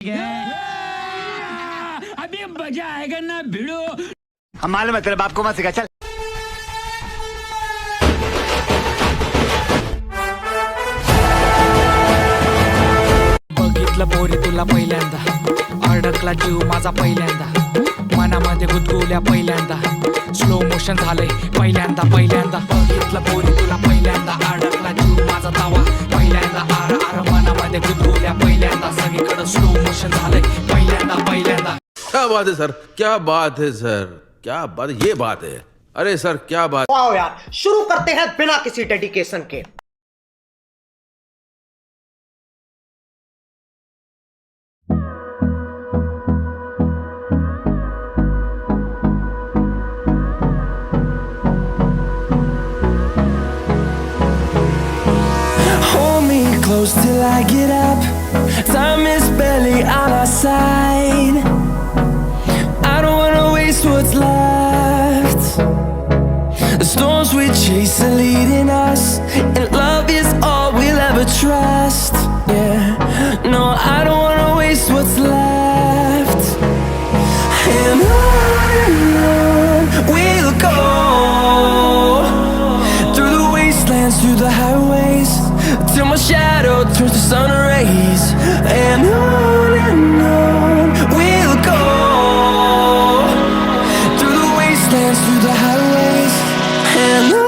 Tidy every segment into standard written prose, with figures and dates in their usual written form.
क्या अभी मजा आएगा ना भिड़ो। हम मालूम है तेरे बाप को मत सिखा चल। बघितलं पोरी तुला पहिल्यांदा अडकला जीव माझा पहिल्यांदा मनामध्ये गुदगुल्या पहिल्यांदा स्लो मोशन झालंय पहिल्यांदा बघितलं पोरी तुला पहिल्यांदा अडकला जीव माझा तवा पहिल्यांदा आर आर मनामध्ये गुदगुल्या पहिल्यांदा सगळीकडे स्लो मोशन झालंय पहिल्यांदा। क्या बात है सर, क्या बात है सर, क्या बात, ये बात है। अरे सर क्या बात। वाओ यार, शुरू करते हैं बिना किसी डेडिकेशन के। Close till I get up. Time is barely on our side. I don't wanna waste what's left. The storms we chase are leading us, and love is all we'll ever trust. Yeah, no, I don't wanna waste what's left. And on we'll go, through the wastelands, through the highways, till my shadow turns to sun rays. And on we'll go, through the wastelands, through the highways. And on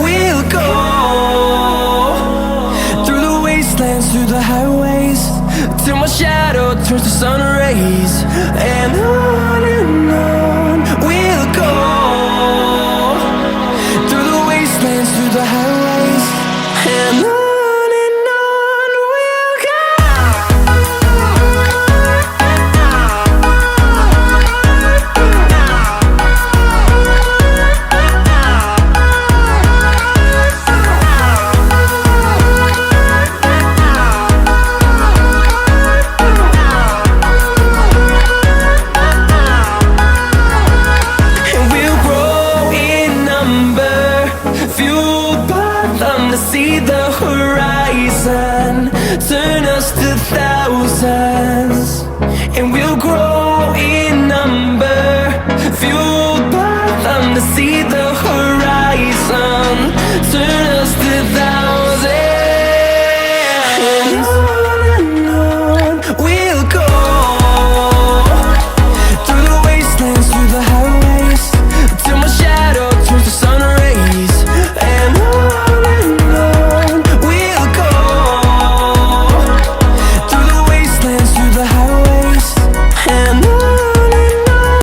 we'll go. Through the highways, till my shadow turns to sun rays. And on we'll go, through the wastelands, through the highways. And on we'll go. See the horizon turn us to thousands, and we'll grow in number, fueled by them to see